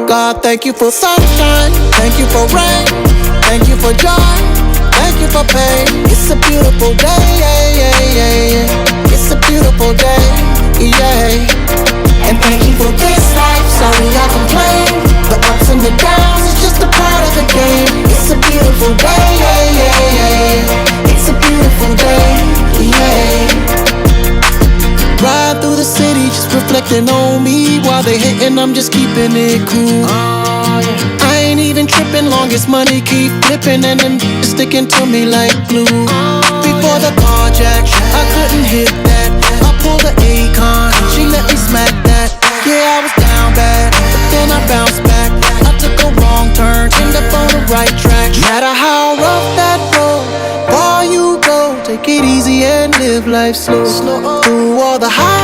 God, thank you for sunshine, thank you for rain, thank you for joy, thank you for pain. It's a beautiful day, yeah, yeah, yeah, yeah. It's a beautiful day, yeah. And thank you for this life, sorry I complain. The ups and the downs, it's just a part of the game. It's a beautiful day, yeah, yeah, yeah. It's a beautiful day, yeah. Ride through the city, just reflecting on me. While they hating, I'm just keeping it cool. I ain't even tripping, long as money keep flipping and them sticking to me like glue. Before the carjack, I couldn't hit that. I pulled the Akon, she let me smack that. Yeah, I was down bad, but then I bounced back. I took a wrong turn, ended up on the right track. No matter how rough that road, far you go, take it easy and live life slow. Through all the highs